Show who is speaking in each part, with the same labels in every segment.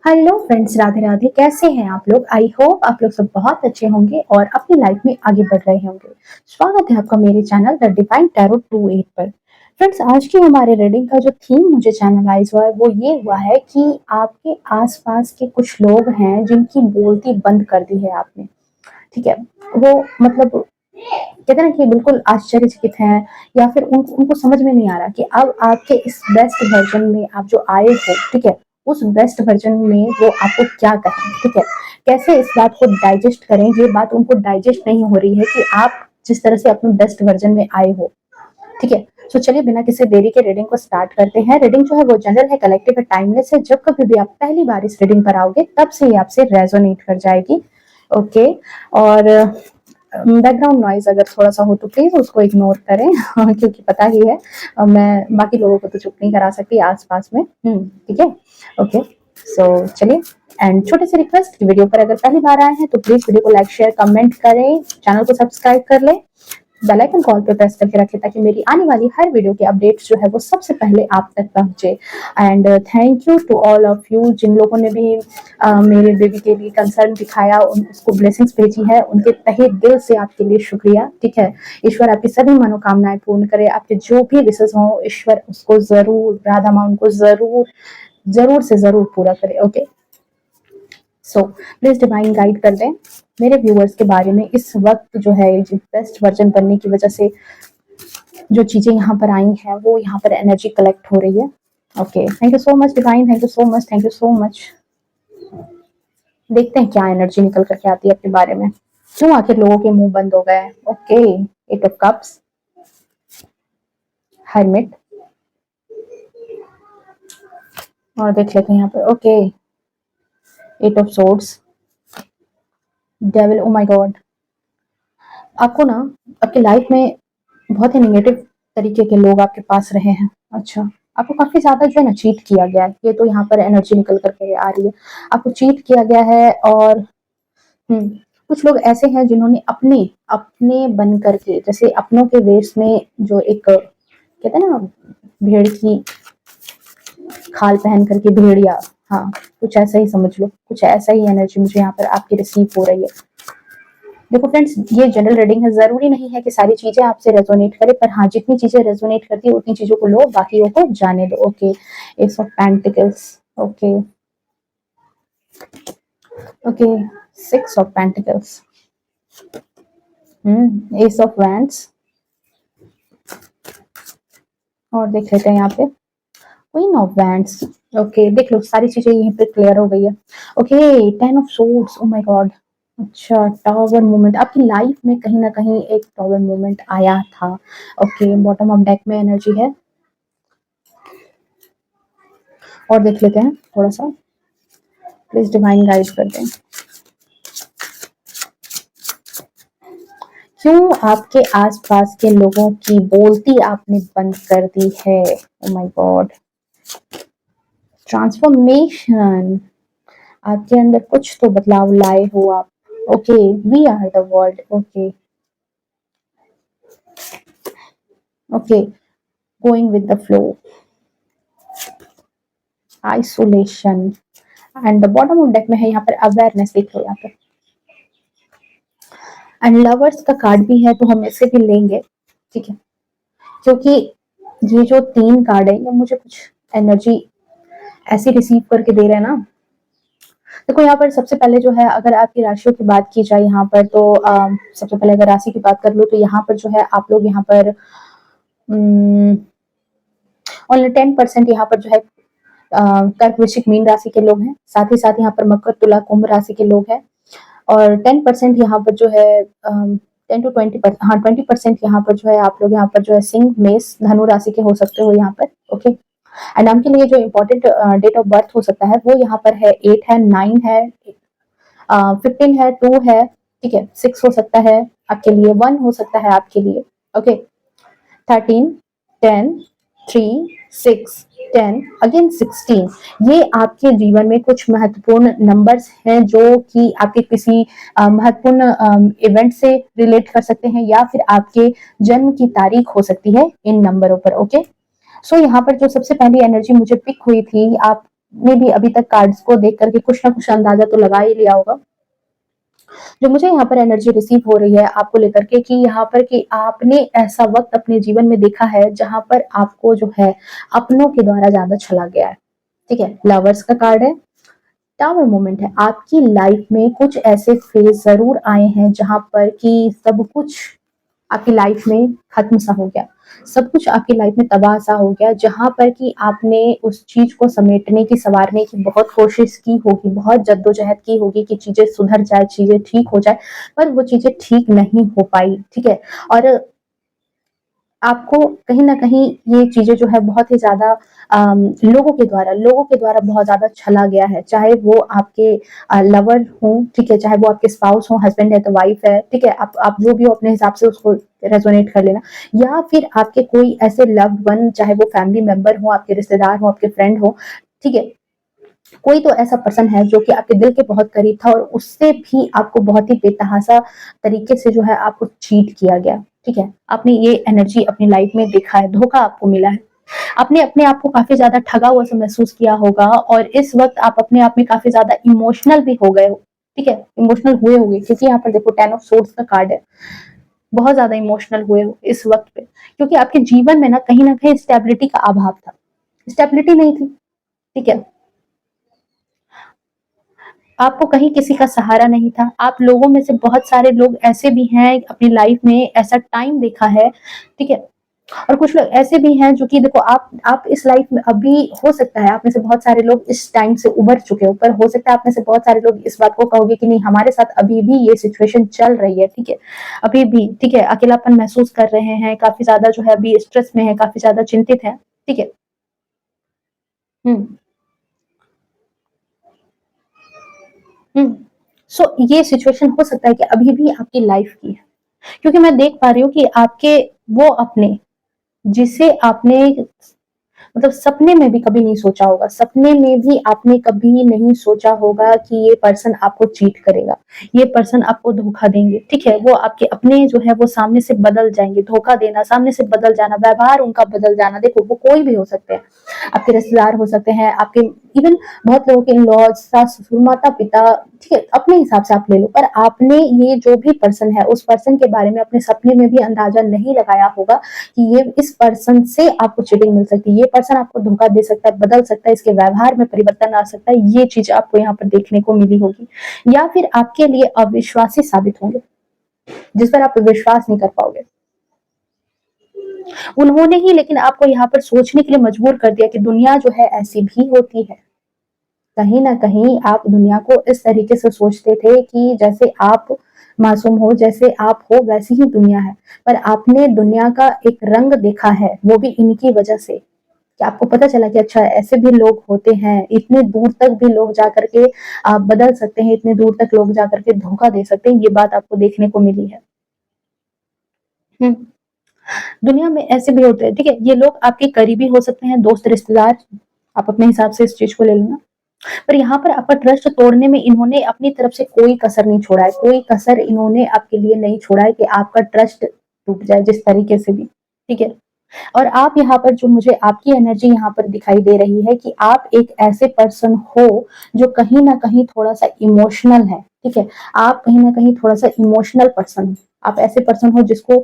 Speaker 1: Hello friends, Radhe Radhe. कैसे हैं आप लोग? आई होप आप लोग सब बहुत अच्छे होंगे और अपनी लाइफ में आगे बढ़ रहे होंगे। स्वागत है आपका मेरे चैनल द डिवाइन टैरो 28 पर। फ्रेंड्स, आज की हमारे रीडिंग का जो थीम मुझे चैनलाइज हुआ है वो ये हुआ है कि आपके आसपास के कुछ लोग हैं जिनकी बोलती बंद कर दी है आपने। ठीक है, वो मतलब कहते हैं ना कि बिल्कुल आश्चर्यचकित हैं, या फिर उनको समझ में नहीं आ रहा कि अब आपके इस बेस्ट वर्जन में आप जो आए हो, ठीक है, उस बेस्ट वर्जन में वो आपको क्या कहें, ठीक है, कैसे इस बात को डाइजेस्ट करें। ये बात उनको डाइजेस्ट नहीं हो रही है कि आप जिस तरह से अपने बेस्ट वर्जन में आए हो। ठीक है, तो चलिए बिना किसी देरी के रीडिंग को स्टार्ट करते हैं। रीडिंग जो है वो जनरल है, कलेक्टिव है, टाइमलेस है। जब कभी भी आप पहली बार इस रीडिंग पर आओगे तब से ये आपसे रेजोनेट कर जाएगी। ओके, और बैकग्राउंड नॉइज अगर थोड़ा सा हो तो प्लीज उसको इग्नोर करें क्योंकि पता ही है मैं बाकी लोगों को तो चुप नहीं करा सकती आसपास में। ठीक है, ओके। सो चलिए, एंड छोटे से रिक्वेस्ट, वीडियो पर अगर पहली बार आए हैं तो प्लीज वीडियो को लाइक शेयर कमेंट करें, चैनल को सब्सक्राइब कर लें, बेल आइकन कॉल पे प्रेस करके रखें ताकि मेरी आने वाली हर वीडियो के अपडेट्स जो है वो सबसे पहले आप तक पहुंचे। And thank you to all of you जिन लोगों ने भी मेरे बेबी के लिए कंसर्न दिखाया, उसको ब्लेसिंग्स भेजी है, उनके तहे दिल से आपके लिए शुक्रिया। ठीक है, ईश्वर आपकी सभी मनोकामनाएं पूर्ण करे, आपके जो भी विशेष हों ईश्वर उसको जरूर, राधा माँ उनको जरूर जरूर से जरूर पूरा करे। Okay, so please divine guide कर दें मेरे व्यूअर्स के बारे में। इस वक्त जो है बेस्ट वर्जन बनने की वजह से जो चीजें यहाँ पर आई हैं वो यहाँ पर एनर्जी कलेक्ट हो रही है। Okay, thank you so much divine, thank you so much, thank you so much. देखते हैं क्या एनर्जी निकल करके आती है अपने बारे में। क्यों आखिर लोगों के मुंह बंद हो गए? Okay, eight of cups, hermit, और देख लेते हैं यहाँ पर। Okay, eight of swords, devil. Oh my god, आपको ना आपकी लाइफ में बहुत ही नेगेटिव तरीके के लोग आपके पास रहे हैं। अच्छा, आपको काफी ज्यादा जो है ना चीट किया गया है, ये तो यहाँ पर एनर्जी निकल करके आ रही है। आपको चीट किया गया है, और कुछ लोग ऐसे हैं जिन्होंने अपने अपने बन करके, जैसे अपनों के वेश में जो एक कहते हैं ना भेड़ की खाल पहन करके भेड़िया, हाँ कुछ ऐसा ही समझ लो, कुछ ऐसा ही एनर्जी मुझे यहाँ पर आपकी रिसीव हो रही है। देखो फ्रेंड्स, ये जनरल रीडिंग है, जरूरी नहीं है कि सारी चीजें आपसे रेजोनेट करे, पर हाँ जितनी चीजें रेजोनेट करती है उतनी चीजों को लो, बाकियों को जाने दो। Okay, S of pentacles, okay okay, six of pentacles, S of wands, और देख लेते हैं यहाँ पे क्वीन ऑफ वैंड्स। ओके, देख लो सारी चीजें यहीं पे क्लियर हो गई है। Okay, ten of swords, O my God. अच्छा, टावर मूवमेंट, आपकी लाइफ में कहीं ना कहीं एक टावर मूवमेंट आया था। ओके, बॉटम ऑफ डेक में एनर्जी है, और देख लेते हैं थोड़ा सा, प्लीज डिवाइन गाइड कर दें। क्यों आपके आसपास के लोगों की बोलती आपने बंद कर दी है? ओ माय गॉड, ट्रांसफॉर्मेशन, आपके अंदर कुछ तो बदलाव लाए हो आप। Okay, we are the world. Okay okay, going with the flow, isolation, and the bottom of deck में है यहाँ पर अवेयरनेस, देख लो यहाँ पर, एंड लवर्स का कार्ड भी है तो हम इसे भी लेंगे। ठीक है, क्योंकि ये जो तीन कार्ड है ये मुझे कुछ एनर्जी ऐसी रिसीव करके दे रहे हैं ना। देखो यहाँ पर सबसे पहले जो है, अगर आपकी राशियों की बात की जाए यहाँ पर, तो सबसे पहले अगर राशि की बात कर लो तो यहाँ पर जो है आप लोग यहाँ पर ओनली 10% यहाँ पर जो है कर्क वृश्चिक मीन राशि के लोग हैं, साथ ही साथ यहाँ पर मकर तुला कुंभ राशि के लोग हैं, और 10% यहाँ पर जो है 10 to 20%, हाँ 20% यहाँ पर जो है आप लोग यहाँ पर जो है सिंह मेष धनु राशि के हो सकते हो यहाँ पर। ओके, एंड आपके लिए जो इम्पोर्टेंट डेट ऑफ बर्थ हो सकता है वो यहाँ पर है 8 है, 9 है, 15 है, 2 है, ठीक है, 6 हो सकता है आपके लिए, 1 हो सकता है आपके लिए। ओके, 13, 10, 3, 6, 10, अगेन 16, ये आपके जीवन में कुछ महत्वपूर्ण नंबर्स हैं जो कि आपके किसी महत्वपूर्ण इवेंट से रिलेट कर सकते हैं, या फिर आपके जन्म की तारीख हो सकती है इन नंबरों पर। ओके, सो यहाँ पर जो सबसे पहली एनर्जी मुझे पिक हुई थी, आप ने भी अभी तक कार्ड्स को देख करके कुछ ना कुछ अंदाजा तो लगा ही लिया होगा। जो मुझे यहाँ पर एनर्जी रिसीव हो रही है आपको लेकर के कि यहाँ पर कि आपने ऐसा वक़्त अपने जीवन में देखा है जहाँ पर आपको जो है अपनों के द्वारा ज़्यादा छला गया है, ठीक है? लवर्स का कार्ड है, टावर मोमेंट है। आपकी लाइफ में कुछ ऐसे फेज़ ज़रूर आए हैं जहाँ पर कि सब कुछ आपकी लाइफ में खत्म सा हो गया। सब कुछ आपकी लाइफ में तबाह सा हो गया जहाँ पर कि आपने उस चीज़ को समेटने की, सँवारने की बहुत कोशिश की होगी, बहुत जद्दोजहद की होगी कि चीज़ें सुधर जाए, चीज़ें ठीक हो जाए, पर वो चीज़ें ठीक नहीं हो पाई, ठीक है? और आपको कहीं न कहीं ये चीज़ें जो है बहुत ही ज़्यादा लोगों के द्वारा बहुत ज़्यादा छला गया है। चाहे वो आपके लवर हों, ठीक है? चाहे वो आपके स्पाउस हों, हस्बैंड है तो वाइफ है, ठीक है? आप जो भी हो अपने हिसाब से उसको रेज़ोनेट कर लेना। या फिर आपके कोई ऐसे लव्ड वन चाहे वो फैमिली मेंबर हो, आपके रिश्तेदार हों, आपके फ्रेंड हो, ठीक है? कोई तो ऐसा पर्सन है जो कि आपके दिल के बहुत करीब था और उससे भी आपको बहुत ही बेतहाशा तरीके से जो है आपको चीट किया गया, ठीक है? आपने ये एनर्जी अपनी लाइफ में देखा है, धोखा आपको मिला है। आपने अपने आप को काफ़ी ज़्यादा ठगा हुआ सा महसूस किया होगा और इस वक़्त आप अपने आप में काफ़ी ज़्यादा इमोशनल भी हो गए हो, ठीक है? इमोशनल हुए होंगे क्योंकि यहाँ पर देखो 10 ऑफ सोर्ड्स का कार्ड है। बहुत ज़्यादा इमोशनल हुए हो इस वक़्त पे क्योंकि आपके जीवन में ना कहीं न कहीं स्टेबिलिटी का अभाव था। स्टेबिलिटी नहीं थी, ठीक है? आपको कहीं किसी का सहारा नहीं था। आप लोगों में से बहुत सारे लोग ऐसे भी हैं अपनी लाइफ में ऐसा टाइम देखा है, ठीक है? और कुछ लोग ऐसे भी हैं जो कि देखो आप इस लाइफ में अभी हो सकता है आप में से बहुत सारे लोग इस टाइम से उबर चुके हो, पर हो सकता है आप में से बहुत सारे लोग इस बात को कहोगे कि नहीं हमारे साथ अभी भी ये सिचुएशन चल रही है, ठीक है? अभी भी, ठीक है? अकेलापन महसूस कर रहे हैं, काफ़ी ज़्यादा जो है अभी स्ट्रेस में है, काफ़ी ज़्यादा चिंतित हैं, ठीक है? हुँ, हुँ। सो ये सिचुएशन हो सकता है कि अभी भी आपकी लाइफ की है। क्योंकि मैं देख पा रही हूँ कि आपके वो अपने जिसे आपने मतलब सपने में भी कभी नहीं सोचा होगा, सपने में भी आपने कभी नहीं सोचा होगा कि ये पर्सन आपको चीट करेगा, ये पर्सन आपको धोखा देंगे, ठीक है? वो आपके अपने जो है वो सामने से बदल जाएँगे, धोखा देना, सामने से बदल जाना, व्यवहार उनका बदल जाना, देखो वो कोई भी हो सकते हैं, आपके रिश्तेदार हो सकते हैं, आपके इवन बहुत लोगों के इन-लॉज़, सास-ससुर, माता-पिता, ठीक है? अपने हिसाब से आप ले लो, पर आपने ये जो भी पर्सन है, उस पर्सन के बारे में अपने सपने में भी अंदाज़ा नहीं लगाया होगा कि ये इस पर्सन से आपको चीटिंग मिल सकती है, ये पर्सन आपको धोखा दे सकता है, बदल सकता है, इसके व्यवहार में परिवर्तन आ सकता है, ये चीज़ आपको यहाँ पर देखने को मिली होगी। या फिर आपके लिए अविश्वासी साबित होंगे, जिस पर आप विश्वास नहीं कर पाओगे। उन्होंने ही लेकिन आपको यहाँ पर सोचने के लिए मजबूर कर दिया कि दुनिया जो है ऐसी भी होती है। कहीं न कहीं आप दुनिया को इस तरीके से सोचते थे कि जैसे आप मासूम हो, जैसे आप हो वैसी ही दुनिया है। पर आपने दुनिया का एक रंग देखा है, वो भी इनकी वजह से, कि आपको पता चला कि अच्छा ऐसे भी लोग होते हैं, इतने दूर तक भी लोग जाकर के बदल सकते हैं, इतने दूर तक लोग जाकर के धोखा दे सकते हैं, ये बात आपको देखने को मिली है। हुँ, दुनिया में ऐसे भी होते हैं, ठीक है? ये लोग आपके करीबी हो सकते हैं, दोस्त, रिश्तेदार, आप अपने हिसाब से इस चीज़ को ले लेना। पर यहाँ पर आपका ट्रस्ट तोड़ने में इन्होंने अपनी तरफ से कोई कसर नहीं छोड़ा है, कोई कसर इन्होंने आपके लिए नहीं छोड़ा है कि आपका ट्रस्ट टूट जाए जिस तरीके से भी, ठीक है? और आप यहाँ पर जो मुझे आपकी एनर्जी यहाँ पर दिखाई दे रही है कि आप एक ऐसे पर्सन हो जो कहीं न कहीं थोड़ा-सा इमोशनल है, ठीक है? आप कहीं न कहीं थोड़ा-सा इमोशनल पर्सन हो। आप ऐसे पर्सन हो जिसको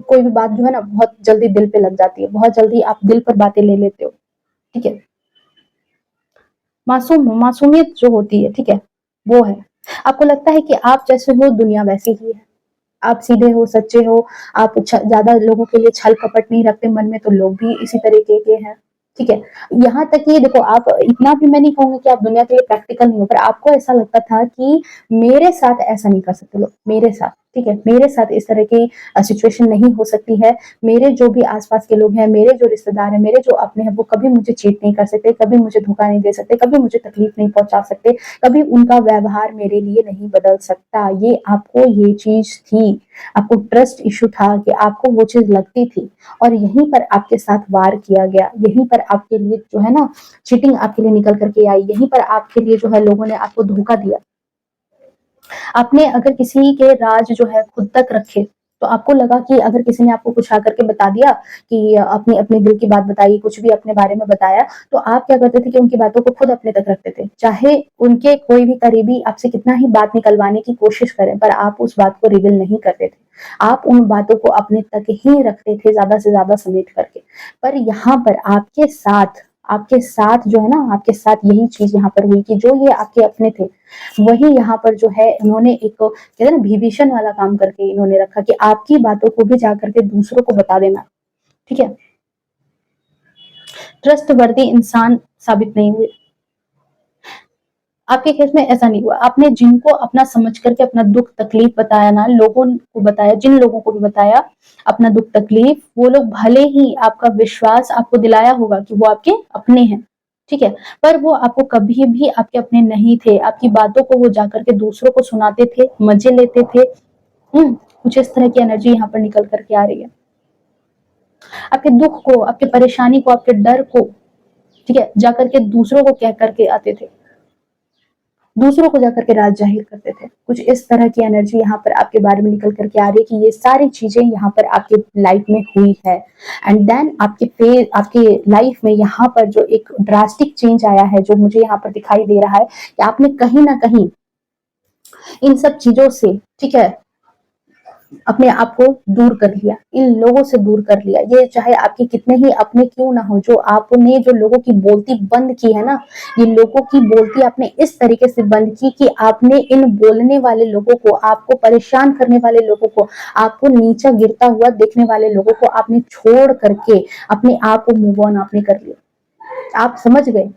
Speaker 1: कोई भी बात जो है ना बहुत जल्दी दिल पे लग जाती है, बहुत जल्दी आप दिल पर बातें ले लेते हो, ठीक है? मासूमियत जो होती है, ठीक है? वो है। आपको लगता है कि आप जैसे हो दुनिया वैसी ही है। आप सीधे हो, सच्चे हो, आप ज़्यादा लोगों के लिए छल-कपट नहीं रखते मन में, तो लोग भी इसी तरीके के हैं, ठीक है? यहाँ तक कि देखो आप इतना भी मैं नहीं कहूँगी कि आप दुनिया के लिए प्रैक्टिकल नहीं हो, पर आपको ऐसा लगता था कि मेरे साथ ऐसा नहीं कर सकते लोग, मेरे साथ, ठीक है? मेरे साथ इस तरह की सिचुएशन नहीं हो सकती है। मेरे जो भी आस-पास के लोग हैं, मेरे जो रिश्तेदार हैं, मेरे जो अपने हैं, वो कभी मुझे चीट नहीं कर सकते, कभी मुझे धोखा नहीं दे सकते, कभी मुझे तकलीफ नहीं पहुँचा सकते, कभी उनका व्यवहार मेरे लिए नहीं बदल सकता। ये आपको ये चीज़ थी, आपको ट्रस्ट इश्यू था कि आपको वो चीज़ लगती थी और यहीं पर आपके साथ वार किया गया, यहीं पर आपके लिए जो है ना चीटिंग आपके लिए निकल कर के आई, यहीं पर आपके लिए जो है लोगों ने आपको धोखा दिया। आपने अगर किसी के राज जो है खुद तक रखे, तो आपको लगा कि अगर किसी ने आपको कुछ आकर के बता दिया कि अपनी अपने दिल की बात बताई, कुछ भी अपने बारे में बताया, तो आप क्या करते थे कि उनकी बातों को खुद अपने तक रखते थे। चाहे उनके कोई भी करीबी आपसे कितना ही बात निकलवाने की कोशिश करें, पर आप उस बात को रिवील नहीं करते थे। आप उन बातों को अपने तक ही रखते थे, ज़्यादा से ज़्यादा समेट करके। पर यहाँ पर आपके साथ जो है ना, आपके साथ यही चीज़ यहाँ पर हुई कि जो ये आपके अपने थे, वही यहाँ पर जो है उन्होंने एक कहते हैं ना विभीषण वाला काम करके इन्होंने रखा कि आपकी बातों को भी जाकर के दूसरों को बता देना, ठीक है? ट्रस्टवर्दी इंसान साबित नहीं हुए। आपके केस में ऐसा नहीं हुआ। आपने जिनको अपना समझ करके अपना दुख तकलीफ बताया ना, लोगों को बताया, जिन लोगों को भी बताया अपना दुख तकलीफ, वो लोग भले ही आपका विश्वास आपको दिलाया होगा कि वो आपके अपने हैं, ठीक है, पर वो आपको कभी भी आपके अपने नहीं थे। आपकी बातों को वो जाकर के दूसरों को सुनाते थे, मजे लेते थे। कुछ इस तरह की एनर्जी यहाँ पर निकल करके आ रही है। आपके दुख को, आपके परेशानी को, आपके डर को, ठीक है, जाकर के दूसरों को कह करके आते थे, दूसरों को जाकर के राज जाहिर करते थे। कुछ इस तरह की एनर्जी यहाँ पर आपके बारे में निकल करके आ रही है कि ये सारी चीजें यहाँ पर आपके लाइफ में हुई है। एंड देन आपके लाइफ में यहाँ पर जो एक ड्रास्टिक चेंज आया है, जो मुझे यहाँ पर दिखाई दे रहा है कि आपने कहीं ना कहीं इन सब चीजों से, ठीक है, अपने आप को दूर कर लिया, इन लोगों से दूर कर लिया। ये चाहे आपके कितने ही अपने क्यों ना हो, जो आपने जो लोगों की बोलती बंद की है ना, ये लोगों की बोलती आपने इस तरीके से बंद की कि आपने इन बोलने वाले लोगों को, आपको परेशान करने वाले लोगों को, आपको नीचा गिरता हुआ देखने वाले लोगों को आपने छोड़ करके अपने आप को मूव ऑन आपने कर लिया। आप समझ गए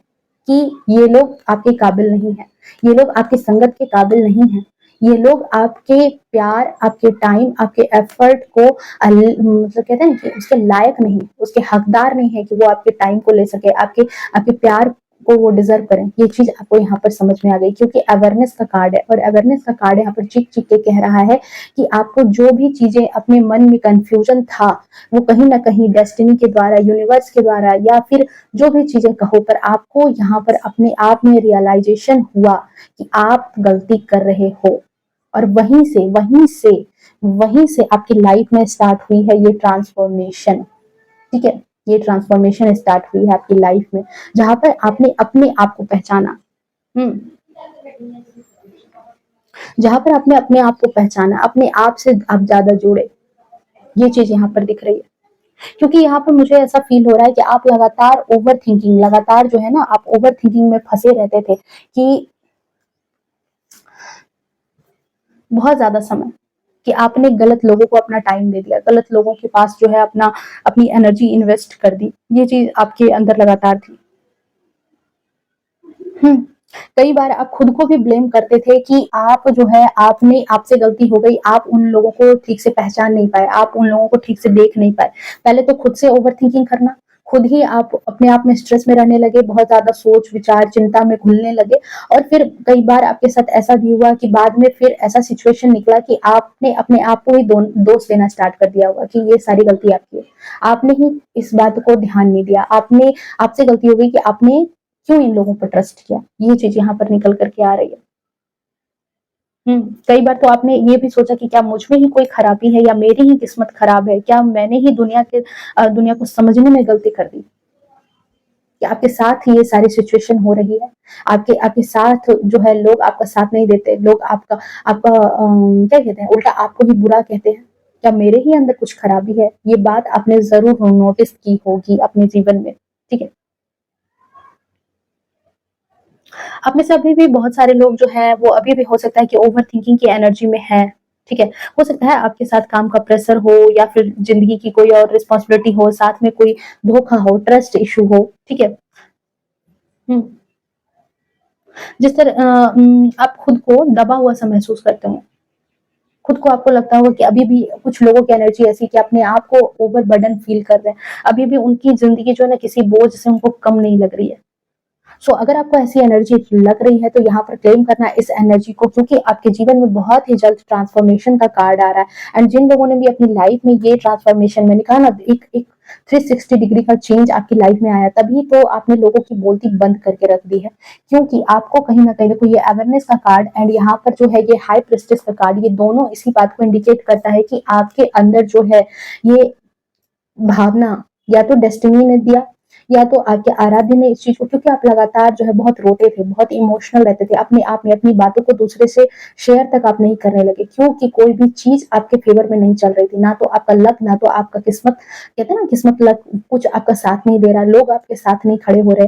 Speaker 1: कि ये लोग आपके काबिल नहीं है, ये लोग आपकी संगत के काबिल नहीं है, ये लोग आपके प्यार, आपके टाइम, आपके एफर्ट को मतलब कहते हैं कि उसके लायक नहीं, उसके हकदार नहीं है कि वो आपके टाइम को ले सके, आपके आपके प्यार को वो डिजर्व करें। ये चीज आपको यहाँ पर समझ में आ गई, क्योंकि अवेयरनेस का कार्ड है, और अवेयरनेस का कार्ड यहाँ पर चिक चिक के कह रहा है कि आपको जो भी चीजें अपने मन में कंफ्यूजन था, वो कहीं ना कहीं डेस्टिनी के द्वारा, यूनिवर्स के द्वारा, या फिर जो भी चीजें कहो, पर आपको यहाँ पर अपने आप में रियलाइजेशन हुआ कि आप गलती कर रहे हो। और वहीं से आपकी लाइफ में स्टार्ट हुई है ये ट्रांसफॉर्मेशन, ठीक है, ये ट्रांसफॉर्मेशन स्टार्ट हुई है आपकी लाइफ में, जहां पर आपने अपने आप को पहचाना। हम्म जहां पर आपने अपने आप को पहचाना, अपने आप से आप ज्यादा जुड़े, ये चीज यहाँ पर दिख रही है। क्योंकि यहाँ पर मुझे ऐसा फील हो रहा है कि आप लगातार जो है ना, आप ओवर थिंकिंग में फंसे रहते थे कि बहुत ज्यादा समय, कि आपने गलत लोगों को अपना टाइम दे दिया, गलत लोगों के पास जो है अपनी एनर्जी इन्वेस्ट कर दी। ये चीज आपके अंदर लगातार थी। हम्म कई बार आप खुद को भी ब्लेम करते थे कि आप जो है, आपसे गलती हो गई, आप उन लोगों को ठीक से पहचान नहीं पाए, आप उन लोगों को ठीक से देख नहीं पाए। पहले तो खुद से ओवर थिंकिंग करना, खुद ही आप अपने आप में स्ट्रेस में रहने लगे, बहुत ज्यादा सोच विचार चिंता में घुलने लगे। और फिर कई बार आपके साथ ऐसा भी हुआ कि बाद में फिर ऐसा सिचुएशन निकला कि आपने अपने आप को ही दोष देना स्टार्ट कर दिया होगा कि ये सारी गलती आपकी है, आपने ही इस बात को ध्यान नहीं दिया, आपसे गलती हो गई कि आपने क्यों इन लोगों पर ट्रस्ट किया। ये चीज यहाँ पर निकल करके आ रही है। कई बार तो आपने ये भी सोचा कि क्या मुझ में ही कोई खराबी है, या मेरी ही किस्मत खराब है, क्या मैंने ही दुनिया को समझने में गलती कर दी, कि आपके साथ ही ये सारी सिचुएशन हो रही है। आपके आपके साथ जो है लोग आपका साथ नहीं देते, लोग आपका आपका क्या कहते हैं, उल्टा आपको ही बुरा कहते हैं। क्या मेरे ही अंदर कुछ खराबी है? ये बात आपने जरूर नोटिस की होगी अपने जीवन में, ठीक है। आप में से अभी भी बहुत सारे लोग जो है वो अभी भी हो सकता है कि ओवर थिंकिंग की एनर्जी में है, ठीक है। हो सकता है आपके साथ काम का प्रेशर हो, या फिर जिंदगी की कोई और रिस्पॉन्सिबिलिटी हो, साथ में कोई धोखा हो, ट्रस्ट इशू हो, ठीक है। हम्म जिस तरह आप खुद को दबा हुआ सा महसूस करते हो, खुद को आपको लगता होगा कि अभी भी कुछ लोगों की एनर्जी ऐसी कि अपने आप को ओवर बर्डन फील कर रहे हैं, अभी भी उनकी जिंदगी जो है ना किसी बोझ से उनको कम नहीं लग रही है। अगर आपको ऐसी एनर्जी लग रही है तो यहाँ पर क्लेम करना इस एनर्जी को, क्योंकि आपके जीवन में बहुत ही जल्द ट्रांसफॉर्मेशन का कार्ड आ रहा है। एंड जिन लोगों ने भी अपनी लाइफ में ये ट्रांसफॉर्मेशन, मैंने कहा ना, एक एक 360 डिग्री का चेंज आपकी लाइफ में आया, तभी तो आपने लोगों की बोलती बंद करके रख दी है। क्योंकि आपको कहीं ना कहीं देखो, ये अवेयरनेस का कार्ड एंड यहाँ पर जो है ये हाई प्रेस्टिस का कार्ड, ये दोनों इसी बात को इंडिकेट करता है कि आपके अंदर जो है ये भावना या तो डेस्टिनी ने दिया, या तो आपके आराध्य ने इस चीज को, क्योंकि आप लगातार जो है बहुत रोते थे, बहुत इमोशनल रहते थे अपने आप में, अपनी बातों को दूसरे से शेयर तक आप नहीं करने लगे, क्योंकि कोई भी चीज आपके फेवर में नहीं चल रही थी, ना तो आपका लक, ना तो आपका किस्मत, कहते हैं ना किस्मत लक, कुछ आपका साथ नहीं दे रहा, लोग आपके साथ नहीं खड़े हो रहे,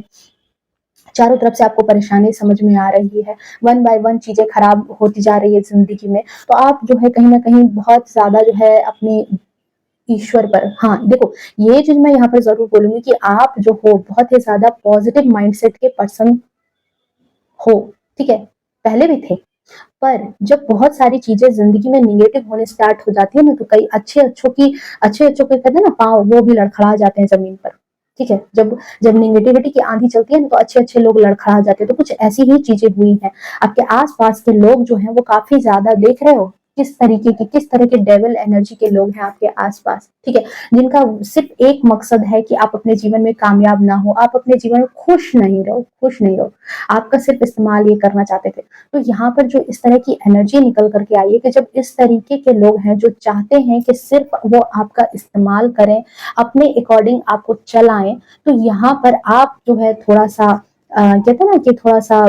Speaker 1: चारों तरफ से आपको परेशानी समझ में आ रही है, वन बाय वन चीजें खराब होती जा रही है जिंदगी में। तो आप जो है कहीं ना कहीं बहुत ज्यादा जो है अपने ईश्वर पर, हाँ देखो, ये चीज मैं यहाँ पर जरूर बोलूंगी कि आप जो हो बहुत ही ज्यादा पॉजिटिव माइंडसेट के पर्सन हो, ठीक है, पहले भी थे, पर जब बहुत सारी चीजें जिंदगी में निगेटिव होने स्टार्ट हो जाती है ना, तो कई अच्छे अच्छों के कहते हैं ना पाँव, वो भी लड़खड़ा जाते हैं जमीन पर, ठीक है। जब जब निगेटिविटी की आंधी चलती है ना, तो अच्छे अच्छे लोग लड़खड़ा जाते हैं। तो कुछ ऐसी ही चीजें हुई हैं, आपके आसपास के लोग जो हैं वो काफी ज्यादा, देख रहे हो किस तरह के डेविल एनर्जी के लोग हैं आपके आसपास, ठीक है, जिनका सिर्फ एक मकसद है कि आप अपने जीवन में कामयाब ना हो, आप अपने जीवन में खुश नहीं रहो, आपका सिर्फ इस्तेमाल ये करना चाहते थे। तो यहाँ पर जो इस तरह की एनर्जी निकल करके आई है कि जब इस तरीके के लोग हैं जो चाहते हैं कि सिर्फ वो आपका इस्तेमाल करें, अपने अकॉर्डिंग आपको चलाएं, तो यहाँ पर आप जो है थोड़ा सा कहते हैं ना कि थोड़ा सा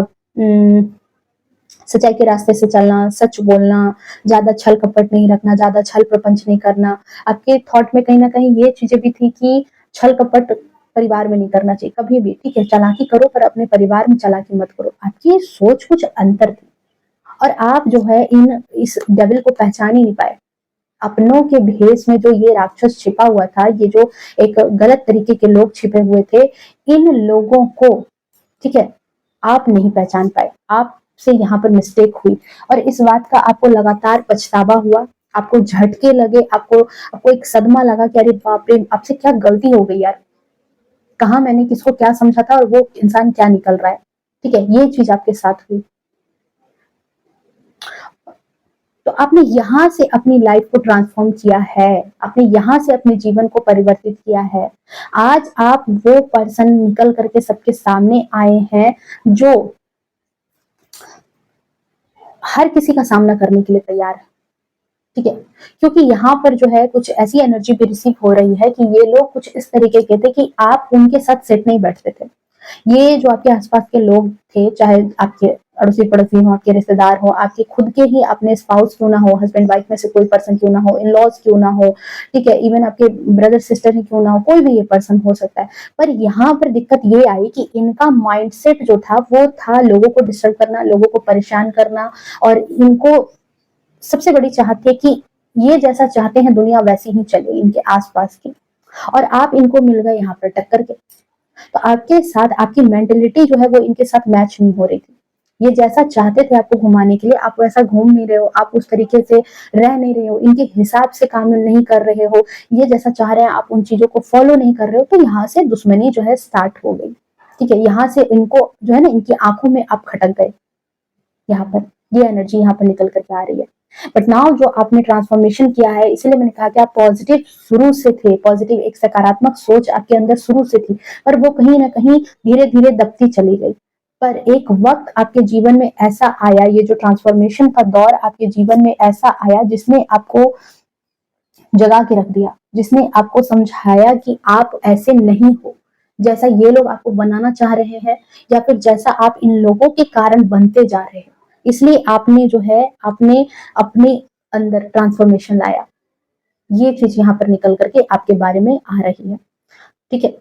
Speaker 1: सच्चाई के रास्ते से चलना, सच बोलना, ज्यादा छल कपट नहीं रखना, ज्यादा छल प्रपंच नहीं करना। आपके थॉट में कहीं ना कहीं ये चीजें भी थी कि छल कपट परिवार में नहीं करना चाहिए कभी भी, ठीक है, चालाकी करो पर अपने परिवार में चालाकी मत करो। आपकी सोच कुछ अंतर थी, और आप जो है इस डेविल को पहचान ही नहीं पाए। अपनों के भेष में जो ये राक्षस छिपा हुआ था, ये जो एक गलत तरीके के लोग छिपे हुए थे, इन लोगों को, ठीक है, आप नहीं पहचान पाए, आपसे यहाँ पर मिस्टेक हुई, और इस बात का आपको लगातार पछतावा हुआ, आपको झटके लगे, आपको आपको एक सदमा लगा कि अरे बाप रे, आपसे क्या गलती हो गई यार, कहा मैंने किसको क्या समझा था और वो इंसान क्या निकल रहा है, ठीक है, ये चीज आपके साथ हुई। तो आपने यहाँ से अपनी लाइफ को ट्रांसफॉर्म किया है, आपने यहाँ से अपने जीवन को परिवर्तित किया है। आज आप वो पर्सन निकल करके सबके सामने आए हैं जो हर किसी का सामना करने के लिए तैयार है, ठीक है, क्योंकि यहाँ पर जो है कुछ ऐसी एनर्जी भी रिसीव हो रही है कि ये लोग कुछ इस तरीके के थे कि आप उनके साथ सेट नहीं बैठते थे। ये जो आपके आसपास के लोग थे, चाहे आपके अड़ोसी पड़ोसी हो, आपके रिश्तेदार हो, आपके खुद के ही अपने स्पाउस क्यों ना हो, हस्बैंड वाइफ में से कोई पर्सन क्यों ना हो, इन लॉज क्यों ना हो, ठीक है, इवन आपके ब्रदर सिस्टर ही क्यों ना हो, कोई भी ये पर्सन हो सकता है। पर यहाँ पर दिक्कत ये आई कि इनका माइंडसेट जो था वो था लोगों को डिस्टर्ब करना, लोगों को परेशान करना, और इनको सबसे बड़ी चाहत है कि ये जैसा चाहते हैं दुनिया वैसी ही चले इनके आसपास की, और आप इनको मिल गए यहाँ पर टक्कर के। तो आपके साथ आपकी मेंटेलिटी जो है वो इनके साथ मैच नहीं हो रही थी। ये जैसा चाहते थे आपको घुमाने के लिए, आप वैसा घूम नहीं रहे हो, आप उस तरीके से रह नहीं रहे हो, इनके हिसाब से काम नहीं कर रहे हो, ये जैसा चाह रहे हैं आप उन चीजों को फॉलो नहीं कर रहे हो, तो यहाँ से दुश्मनी जो है स्टार्ट हो गई, ठीक है, यहाँ से इनको जो है ना, इनकी आंखों में आप खटक गए, यहाँ पर ये एनर्जी यहाँ पर निकल करके आ रही है। बट नाउ जो आपने ट्रांसफॉर्मेशन किया है, इसलिए मैंने कहा कि आप पॉजिटिव शुरू से थे, पॉजिटिव एक सकारात्मक सोच आपके अंदर शुरू से थी, पर वो कहीं ना कहीं धीरे धीरे दबती चली गई। पर एक वक्त आपके जीवन में ऐसा आया, ये जो ट्रांसफॉर्मेशन का दौर आपके जीवन में ऐसा आया जिसने आपको जगा के रख दिया, जिसने आपको समझाया कि आप ऐसे नहीं हो जैसा ये लोग आपको बनाना चाह रहे हैं, या फिर जैसा आप इन लोगों के कारण बनते जा रहे हैं। इसलिए आपने जो है आपने अपने अंदर ट्रांसफॉर्मेशन लाया। ये चीज यहाँ पर निकल करके आपके बारे में आ रही है, ठीक है।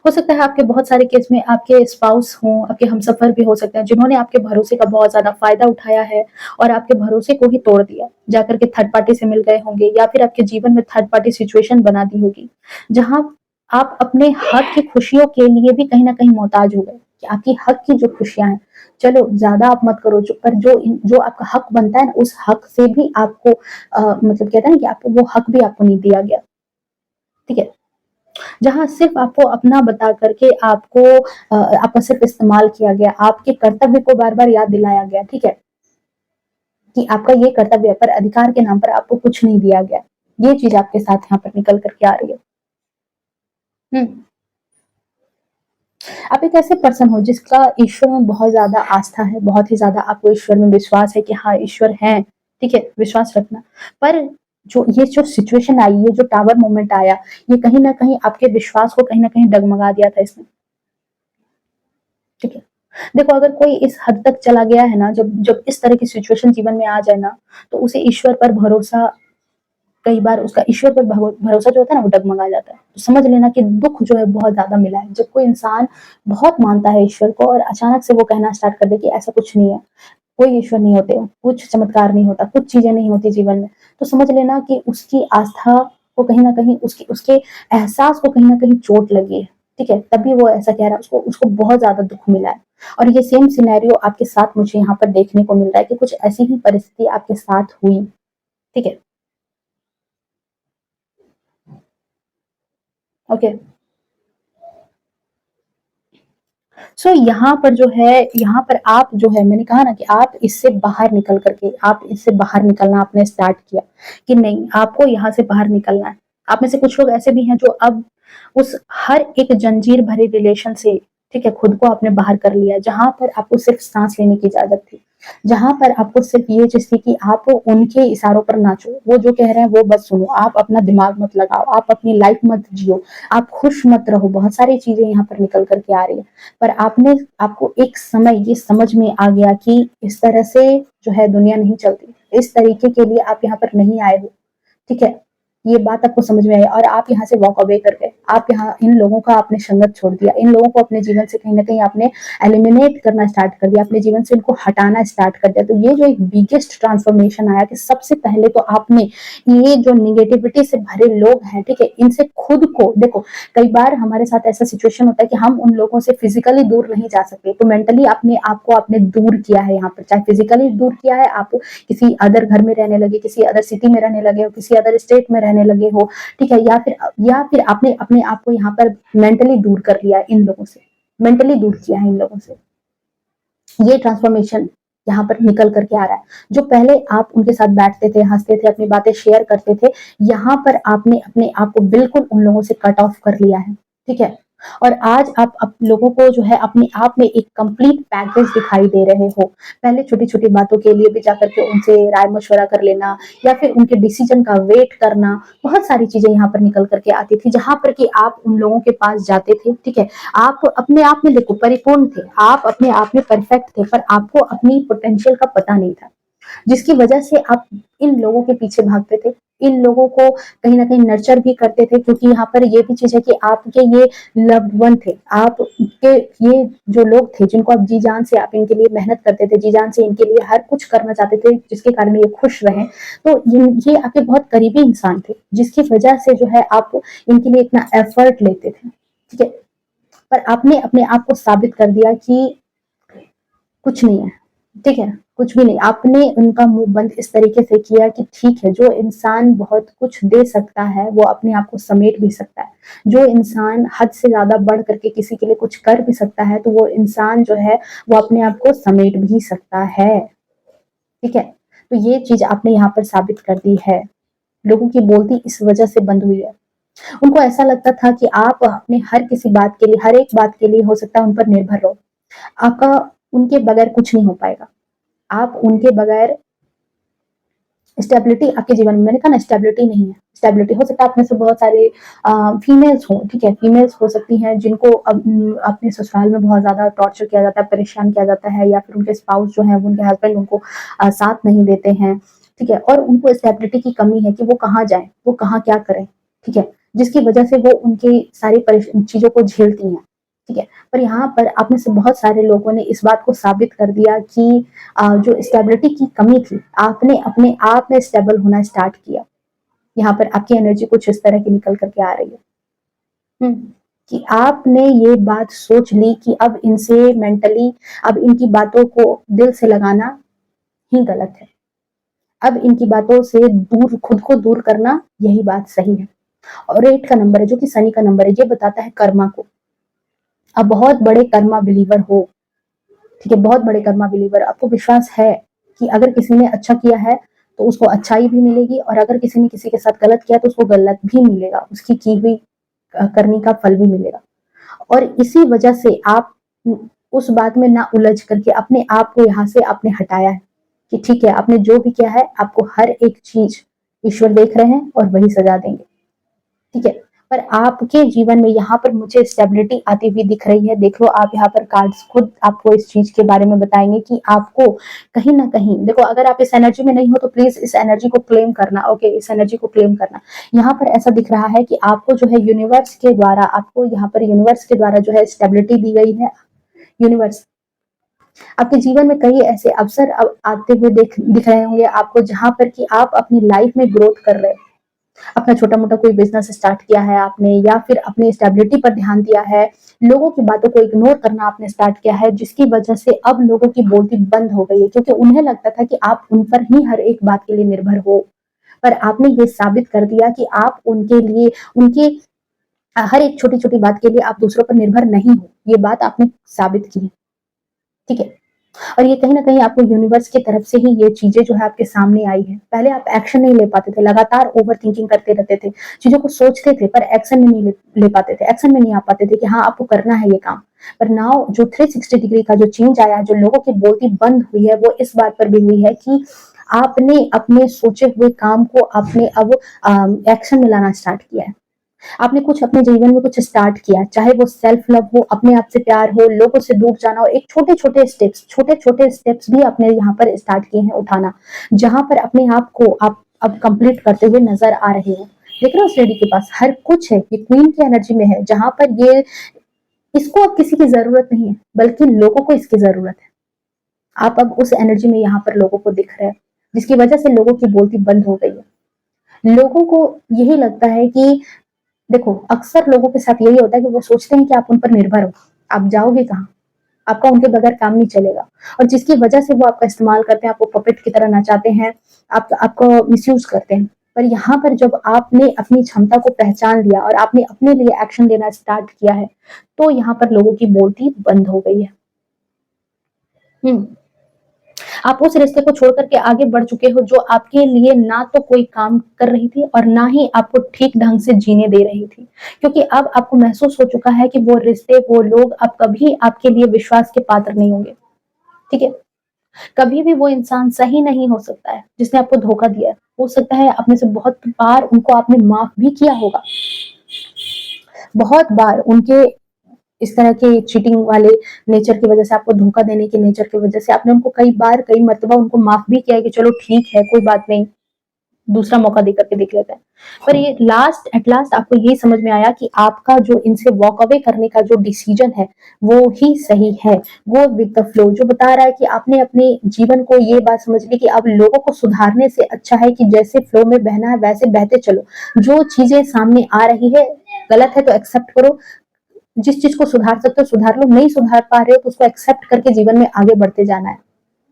Speaker 1: हो सकता है आपके बहुत सारे केस में आपके स्पाउस हों, आपके हमसफर भी हो सकते हैं जिन्होंने आपके भरोसे का बहुत ज्यादा फायदा उठाया है और आपके भरोसे को ही तोड़ दिया, जाकर के थर्ड पार्टी से मिल गए होंगे, या फिर आपके जीवन में थर्ड पार्टी सिचुएशन बना दी होगी, जहां आप अपने हक की खुशियों के लिए भी कहीं ना कहीं मोहताज हो गए कि आपकी हक की जो खुशियां हैं, चलो ज्यादा आप मत करो, पर जो आपका हक बनता है ना, उस हक से भी आपको मतलब कहता है ना कि आपको वो हक भी आपको नहीं दिया गया, ठीक है, जहां सिर्फ आपको अपना बता करके आपको आपका सिर्फ इस्तेमाल किया गया, आपके कर्तव्य को बार बार याद दिलाया गया, ठीक है, कि आपका ये कर्तव्य है, पर अधिकार के नाम पर आपको कुछ नहीं दिया गया। ये चीज आपके साथ यहाँ पर निकल करके आ रही है। आप एक ऐसे पर्सन हो जिसका ईश्वर में बहुत ज्यादा आस्था है, बहुत ही ज्यादा आपको ईश्वर में विश्वास है कि हाँ ईश्वर है, ठीक है, विश्वास रखना। पर जो सिचुएशन आई, ये जो टावर मोमेंट आया, ये कहीं ना कहीं आपके विश्वास को कहीं ना कहीं डगमगा दिया था इसने, ठीक है। देखो, अगर कोई इस हद तक चला गया है ना, जब जब इस तरह की सिचुएशन जीवन में आ जाए ना, तो उसे ईश्वर पर भरोसा, कई बार उसका ईश्वर पर भरोसा जो होता है ना, वो डगमगा जाता है। तो समझ लेना कि दुख जो है बहुत ज्यादा मिला है। जब कोई इंसान बहुत मानता है ईश्वर को और अचानक से वो कहना स्टार्ट कर दे कि ऐसा कुछ नहीं है, कोई ईश्वर नहीं होते, कुछ चमत्कार नहीं होता, कुछ चीजें नहीं होती जीवन में, तो समझ लेना कि उसकी आस्था को कहीं ना कहीं, उसकी उसके एहसास को कहीं ना कहीं चोट लगी है, ठीक है, तभी वो ऐसा कह रहा है। उसको उसको बहुत ज्यादा दुख मिला है। और ये सेम सिनेरियो आपके साथ मुझे यहाँ पर देखने को मिल रहा है कि कुछ ऐसी ही परिस्थिति आपके साथ हुई, ठीक है। ओके, सो यहाँ पर जो है, यहाँ पर आप जो है, मैंने कहा ना कि आप इससे बाहर निकल करके, आप इससे बाहर निकलना आपने स्टार्ट किया कि नहीं, आपको यहाँ से बाहर निकलना है। आप में से कुछ लोग ऐसे भी हैं जो अब उस हर एक जंजीर भरे रिलेशन से, ठीक है, खुद को आपने बाहर कर लिया, जहां पर आपको सिर्फ सांस लेने की इजाजत थी, जहां पर आपको सिर्फ ये चीज थी कि आप उनके इशारों पर नाचो, वो जो कह रहे हैं वो बस सुनो, आप अपना दिमाग मत लगाओ, आप अपनी लाइफ मत जियो, आप खुश मत रहो। बहुत सारी चीजें यहाँ पर निकल करके आ रही है। पर आपको एक समय ये समझ में आ गया कि इस तरह से जो है दुनिया नहीं चलती, इस तरीके के लिए आप यहाँ पर नहीं आए हो, ठीक है। ये बात आपको समझ में आई और आप यहाँ से वॉक अवे कर गए। आप यहाँ इन लोगों का आपने संगत छोड़ दिया, इन लोगों को अपने जीवन से कहीं ना कहीं आपने एलिमिनेट करना स्टार्ट कर दिया, अपने जीवन से इनको हटाना स्टार्ट कर दिया। तो ये जो एक बिगेस्ट ट्रांसफॉर्मेशन आया कि सबसे पहले तो आपने ये जो निगेटिविटी से भरे लोग हैं, ठीक है, इनसे खुद को देखो। कई बार हमारे साथ ऐसा सिचुएशन होता है कि हम उन लोगों से फिजिकली दूर नहीं जा सकते, तो मेंटली अपने आप को आपने दूर किया है। यहाँ पर चाहे फिजिकली दूर किया है, आप किसी अदर घर में रहने लगे, किसी अदर सिटी में रहने लगे हो, किसी अदर स्टेट में रहने लगे हो, ठीक है, या फिर आपने अपने आप को यहाँ पर मेंटली दूर कर लिया इन लोगों से, मेंटली दूर किया है इन लोगों से। ये ट्रांसफॉर्मेशन यहाँ पर निकल करके आ रहा है। जो पहले आप उनके साथ बैठते थे, हंसते थे, अपनी बातें शेयर करते थे, यहाँ पर आपने अपने आप को बिल्कुल उन लोगों से कट ऑफ कर लिया है, ठीक है। और आज आप लोगों को जो है अपने आप में एक कंप्लीट पैकेज दिखाई दे रहे हो। पहले छोटी छोटी बातों के लिए भी जाकर के उनसे राय मशवरा कर लेना या फिर उनके डिसीजन का वेट करना, बहुत सारी चीजें यहाँ पर निकल करके आती थी, जहां पर कि आप उन लोगों के पास जाते थे, ठीक है। आप अपने आप में देखो परिपूर्ण थे, आप अपने आप में परफेक्ट थे, पर आपको अपनी पोटेंशियल का पता नहीं था, जिसकी वजह से आप इन लोगों के पीछे भागते थे, इन लोगों को कहीं ना कहीं नर्चर भी करते थे, क्योंकि यहाँ पर ये भी चीज है कि आपके ये लव्ड वन थे, आपके ये जो लोग थे जिनको आप जी जान से आप इनके लिए मेहनत करते थे, जी जान से इनके लिए हर कुछ करना चाहते थे जिसके कारण ये खुश रहे, तो ये आपके बहुत करीबी इंसान थे, जिसकी वजह से जो है आप इनके लिए इतना एफर्ट लेते थे, ठीक है। पर आपने अपने आप को साबित कर दिया कि कुछ नहीं है, ठीक है, कुछ भी नहीं। आपने उनका मुंह बंद इस तरीके से किया कि ठीक है, जो इंसान बहुत कुछ दे सकता है वो अपने आप को समेट भी सकता है, जो इंसान हद से ज्यादा बढ़ करके किसी के लिए कुछ कर भी सकता है, तो वो इंसान जो है वो अपने आप को समेट भी सकता है, ठीक है। तो ये चीज आपने यहाँ पर साबित कर दी है। लोगों की बोलती इस वजह से बंद हुई है। उनको ऐसा लगता था कि आप अपने हर किसी बात के लिए, हर एक बात के लिए हो सकता है उन पर निर्भर रहो, आपका उनके बगैर कुछ नहीं हो पाएगा, आप उनके बगैर स्टेबिलिटी आपके जीवन में, मैंने कहा ना स्टेबिलिटी नहीं है, स्टेबिलिटी हो सकता है आप में से बहुत सारे फीमेल्स हो, ठीक है, फीमेल्स हो सकती हैं जिनको अपने ससुराल में बहुत ज्यादा टॉर्चर किया जाता है, परेशान किया जाता है, या फिर उनके स्पाउस जो है, उनके हस्बैंड उनको साथ नहीं देते हैं, ठीक है, और उनको स्टेबिलिटी की कमी है कि वो कहाँ जाए, वो कहाँ क्या करें, ठीक है, जिसकी वजह से वो उनकी सारी चीजों को झेलती हैं, ठीक है। पर यहाँ पर आप में से बहुत सारे लोगों ने इस बात को साबित कर दिया कि जो स्टेबिलिटी की कमी थी, आपने अपने आप में स्टेबल होना स्टार्ट किया। यहाँ पर आपकी एनर्जी कुछ इस तरह की निकल करके आ रही है, कि आपने ये बात सोच ली कि अब इनसे मेंटली, अब इनकी बातों को दिल से लगाना ही गलत है, अब इनकी बातों से दूर, खुद को दूर करना यही बात सही है। और 8 का नंबर है जो कि शनि का नंबर है, ये बताता है कर्मा को। आप बहुत बड़े कर्मा बिलीवर हो, ठीक है, बहुत बड़े कर्मा बिलीवर, आपको विश्वास है कि अगर किसी ने अच्छा किया है तो उसको अच्छाई भी मिलेगी, और अगर किसी ने किसी के साथ गलत किया तो उसको गलत भी मिलेगा, उसकी की हुई करनी का फल भी मिलेगा। और इसी वजह से आप उस बात में ना उलझ करके अपने आप को यहाँ से आपने हटाया है कि ठीक है, आपने जो भी किया है, आपको हर एक चीज ईश्वर देख रहे हैं और वही सजा देंगे, ठीक है। पर आपके जीवन में यहाँ पर मुझे स्टेबिलिटी आती हुई दिख रही है। देख लो, आप यहाँ पर कार्ड्स खुद आपको इस चीज के बारे में बताएंगे कि आपको कहीं ना कहीं, देखो, अगर आप इस एनर्जी में नहीं हो तो प्लीज इस एनर्जी को क्लेम करना, ओके, इस एनर्जी को क्लेम करना। यहाँ पर ऐसा दिख रहा है कि आपको जो है यूनिवर्स के द्वारा, आपको यहाँ पर यूनिवर्स के द्वारा जो है स्टेबिलिटी दी गई है। यूनिवर्स आपके जीवन में कई ऐसे अवसर आते हुए दिख रहे होंगे आपको, जहां पर कि आप अपनी लाइफ में ग्रोथ कर रहे हैं। अपना छोटा मोटा कोई बिजनेस स्टार्ट किया है आपने, या फिर अपनी स्टेबिलिटी पर ध्यान दिया है, लोगों की बातों को इग्नोर करना आपने स्टार्ट किया है, जिसकी वजह से अब लोगों की बोलती बंद हो गई है, क्योंकि उन्हें लगता था कि आप उन पर ही हर एक बात के लिए निर्भर हो। पर आपने ये साबित कर दिया कि आप उनके लिए, उनके हर एक छोटी छोटी बात के लिए आप दूसरों पर निर्भर नहीं हो। ये बात आपने साबित की है, ठीक है। और ये कहीं ना कहीं आपको यूनिवर्स की तरफ से ही ये चीजें जो है आपके सामने आई है। पहले आप एक्शन नहीं ले पाते थे, लगातार ओवर थिंकिंग करते रहते थे, चीजों को सोचते थे पर एक्शन में नहीं ले पाते थे, एक्शन में नहीं आ पाते थे कि हाँ आपको करना है ये काम। पर नाउ जो 360 डिग्री का जो चेंज आया है, जो लोगों की बोलती बंद हुई है, वो इस बात पर भी हुई है कि आपने अपने सोचे हुए काम को आपने अब एक्शन में लाना स्टार्ट किया है। आपने कुछ अपने जीवन में कुछ स्टार्ट किया, चाहे वो सेल्फ लव हो, अपने आप से प्यार हो, लोगों से दूर जाना हो, एक छोटे छोटे स्टेप्स भी आपने यहाँ पर स्टार्ट किए हैं उठाना, जहां पर अपने आप को आप अब कंप्लीट करते हुए नजर आ रहे हो। देख रहे हो, उस लेडी के पास हर कुछ है, ये क्वीन की एनर्जी में है, जहां पर ये, इसको अब किसी की जरूरत नहीं है, बल्कि लोगों को इसकी जरूरत है। आप अब उस एनर्जी में यहाँ पर लोगों को दिख रहे हैं, जिसकी वजह से लोगों की बोलती बंद हो गई है। लोगों को यही लगता है कि, देखो, अक्सर लोगों के साथ यही होता है कि वो सोचते हैं कि आप उन पर निर्भर हो, आप जाओगे कहाँ, आपका उनके बगैर काम नहीं चलेगा, और जिसकी वजह से वो आपका इस्तेमाल करते हैं, आपको पपेट की तरह नचाते हैं, आपको मिसयूज करते हैं। पर यहाँ पर जब आपने अपनी क्षमता को पहचान लिया और आपने अपने लिए एक्शन लेना स्टार्ट किया है, तो यहाँ पर लोगों की बोलती बंद हो गई है। आप उस रिश्ते को छोड़ करके आगे बढ़ चुके हो, जो आपके लिए ना तो कोई काम कर रही थी और ना ही आपको ठीक ढंग से जीने दे रही थी, क्योंकि अब आपको महसूस हो चुका है कि वो रिश्ते, वो लोग अब कभी आपके लिए विश्वास के पात्र नहीं होंगे, ठीक है। कभी भी वो इंसान सही नहीं हो सकता है जिसने आपको धोखा दिया है। हो सकता है अपने से बहुत बार उनको आपने माफ भी किया होगा, बहुत बार उनके इस तरह के चीटिंग वाले नेचर की वजह से, आपको धोखा देने के नेचर की वजह से आपने उनको कई बार, कई मर्तबा उनको माफ भी किया है कि चलो ठीक है, कोई बात नहीं, दूसरा मौका देकर के देख लेते हैं। पर ये एट लास्ट आपको ये समझ में आया कि आपका जो इनसे वॉक अवे करने का जो डिसीजन है, वो ही सही है, वो विद द फ्लो, जो बता रहा है कि आपने अपने जीवन को ये बात समझ ली कि अब लोगों को सुधारने से अच्छा है कि जैसे फ्लो में बहना है वैसे बहते चलो। जो चीजें सामने आ रही है, गलत है तो एक्सेप्ट करो, जिस चीज को सुधार सकते हो सुधार लो, नहीं सुधार पा रहे हो तो उसको एक्सेप्ट करके जीवन में आगे बढ़ते जाना है,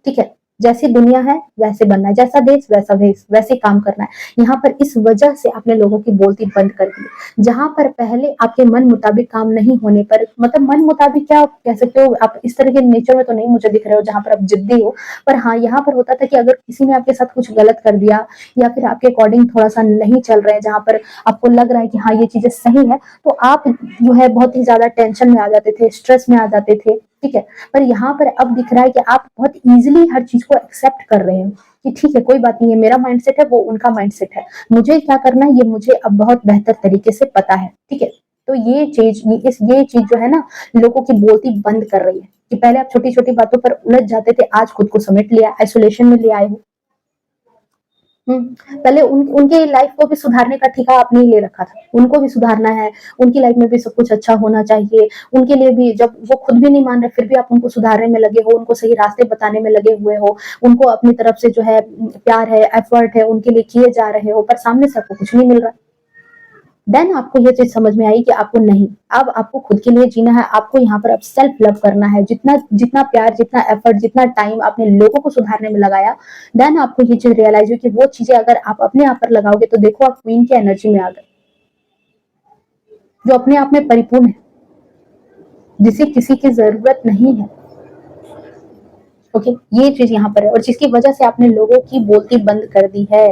Speaker 1: ठीक है। जैसी दुनिया है वैसे बनना है, जैसा देश वैसा भेष, वैसे काम करना है। यहाँ पर इस वजह से आपने लोगों की बोलती बंद कर दी, जहां पर पहले आपके मन मुताबिक काम नहीं होने पर, मतलब मन मुताबिक क्या आप कह सकते हो, आप इस तरह के नेचर में तो नहीं मुझे दिख रहे हो जहां पर आप जिद्दी हो, पर हाँ, यहाँ पर होता था कि अगर किसी ने आपके साथ कुछ गलत कर दिया, या फिर आपके अकॉर्डिंग थोड़ा सा नहीं चल रहे हैं, जहां पर आपको लग रहा है कि हाँ ये चीजें सही है, तो आप जो है बहुत ही ज्यादा टेंशन में आ जाते थे, स्ट्रेस में आ जाते थे, ठीक है। पर यहाँ पर अब दिख रहा है कि आप बहुत इजीली हर चीज को एक्सेप्ट कर रहे हो कि ठीक है, कोई बात नहीं है, मेरा माइंडसेट है, वो उनका माइंडसेट है, मुझे क्या करना है ये मुझे अब बहुत बेहतर तरीके से पता है, ठीक है। तो ये चीज जो है ना, लोगों की बोलती बंद कर रही है कि पहले आप छोटी छोटी बातों पर उलझ जाते थे, आज खुद को समेट लिया, आइसोलेशन में ले आए हो। पहले उनके लाइफ को भी सुधारने का ठेका आपने ही ले रखा था, उनको भी सुधारना है, उनकी लाइफ में भी सब कुछ अच्छा होना चाहिए, उनके लिए भी, जब वो खुद भी नहीं मान रहे फिर भी आप उनको सुधारने में लगे हो, उनको सही रास्ते बताने में लगे हुए हो, उनको अपनी तरफ से जो है प्यार है, एफर्ट है, उनके लिए किए जा रहे हो, पर सामने से आपको कुछ नहीं मिल रहा। देन आपको ये चीज समझ में आई कि आपको नहीं, अब आपको खुद के लिए जीना है, आपको यहाँ पर अब सेल्फ लव करना है, जितना जितना प्यार, जितना एफर्ट, जितना टाइम आपने लोगों को सुधारने में लगाया, देन आपको ये चीज रियलाइज हुई कि वो चीजें अगर आप अपने आप पर लगाओगे तो देखो आप क्वीन की एनर्जी में आ गए, जो अपने आप में परिपूर्ण है, जिसे किसी की जरूरत नहीं है। ओके, ये चीज यहाँ पर है और जिसकी वजह से आपने लोगों की बोलती बंद कर दी है।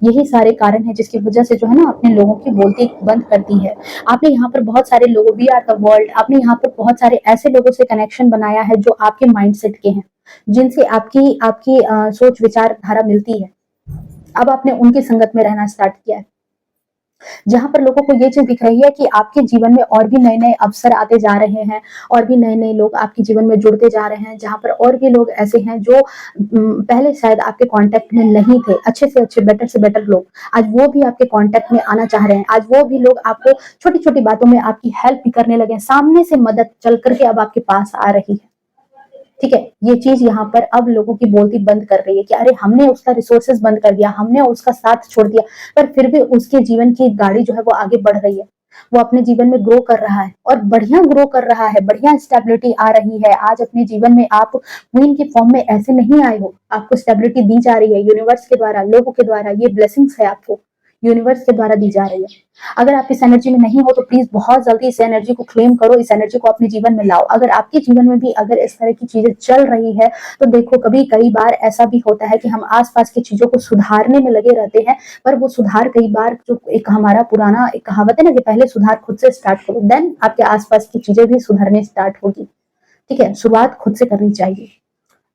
Speaker 1: यही सारे कारण है जिसकी वजह से जो है ना आपने लोगों की बोलती बंद कर दी है। आपने यहाँ पर बहुत सारे लोगों, वी आर द वर्ल्ड, आपने यहाँ पर बहुत सारे ऐसे लोगों से कनेक्शन बनाया है जो आपके माइंडसेट के हैं, जिनसे आपकी आपकी सोच विचारधारा मिलती है। अब आपने उनकी संगत में रहना स्टार्ट किया है, जहां पर लोगों को ये चीज दिख रही है कि आपके जीवन में और भी नए नए अवसर आते जा रहे हैं, और भी नए नए लोग आपके जीवन में जुड़ते जा रहे हैं, जहां पर और भी लोग ऐसे हैं जो पहले शायद आपके कांटेक्ट में नहीं थे, अच्छे से अच्छे, बेटर से बेटर लोग, आज वो भी आपके कांटेक्ट में आना चाह रहे हैं। आज वो भी लोग आपको छोटी छोटी बातों में आपकी हेल्प भी करने लगे, सामने से मदद चल करके अब आपके पास आ रही है। ठीक है, ये चीज यहाँ पर अब लोगों की बोलती बंद कर रही है कि अरे हमने उसका रिसोर्सेज बंद कर दिया, हमने उसका साथ छोड़ दिया, पर फिर भी उसके जीवन की गाड़ी जो है वो आगे बढ़ रही है, वो अपने जीवन में ग्रो कर रहा है और बढ़िया ग्रो कर रहा है, बढ़िया स्टेबिलिटी आ रही है। आज अपने जीवन में आप क्वीन की फॉर्म में ऐसे नहीं आए हो, आपको स्टेबिलिटी दी जा रही है यूनिवर्स के द्वारा, लोगों के द्वारा, ये ब्लेसिंग्स है आपको यूनिवर्स के द्वारा दी जा रही है। अगर आप इस एनर्जी में नहीं हो तो प्लीज बहुत जल्दी इस एनर्जी को क्लेम करो, इस एनर्जी को अपने जीवन में लाओ। अगर आपके जीवन में भी अगर इस तरह की चीजें चल रही है तो देखो, कभी कई बार ऐसा भी होता है कि हम आसपास की चीजों को सुधारने में लगे रहते हैं, पर वो सुधार कई बार, जो एक हमारा पुराना एक कहावत है ना कि पहले सुधार खुद से स्टार्ट करो, देन आपके आसपास की चीजें भी सुधरने स्टार्ट होगी। ठीक है, शुरुआत खुद से करनी चाहिए।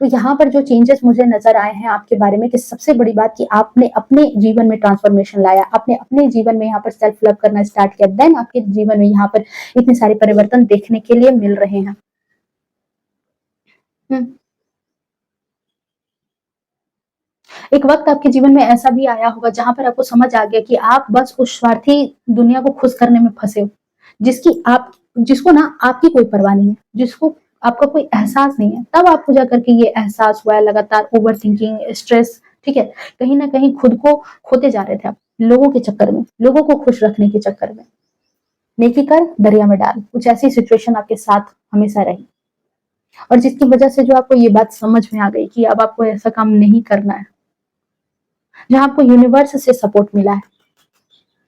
Speaker 1: तो यहाँ पर जो चेंजेस मुझे नजर आए हैं आपके बारे में, कि सबसे बड़ी बात कि आपने अपने जीवन में ट्रांसफॉर्मेशन लाया, आपने अपने जीवन में यहाँ पर सेल्फ लव करना स्टार्ट किया, देन आपके जीवन में यहाँ पर इतने सारे परिवर्तन देखने के लिए मिल रहे हैं। एक वक्त आपके जीवन में ऐसा भी आया होगा जहां पर आपको समझ आ गया कि आप बस उस स्वार्थी दुनिया को खुश करने में फंसे हो, जिसको ना आपकी कोई परवाह नहीं है, जिसको आपका कोई एहसास नहीं है। तब आपको जाकर के ये एहसास हुआ है, लगातार ओवर थिंकिंग, स्ट्रेस, ठीक है, कहीं ना कहीं खुद को खोते जा रहे थे आप लोगों के चक्कर में, लोगों को खुश रखने के चक्कर में। नेकी कर दरिया में डाल, कुछ ऐसी सिचुएशन आपके साथ हमेशा रही, और जिसकी वजह से जो आपको ये बात समझ में आ गई कि अब आपको ऐसा काम नहीं करना है, जहां आपको यूनिवर्स से सपोर्ट मिला है।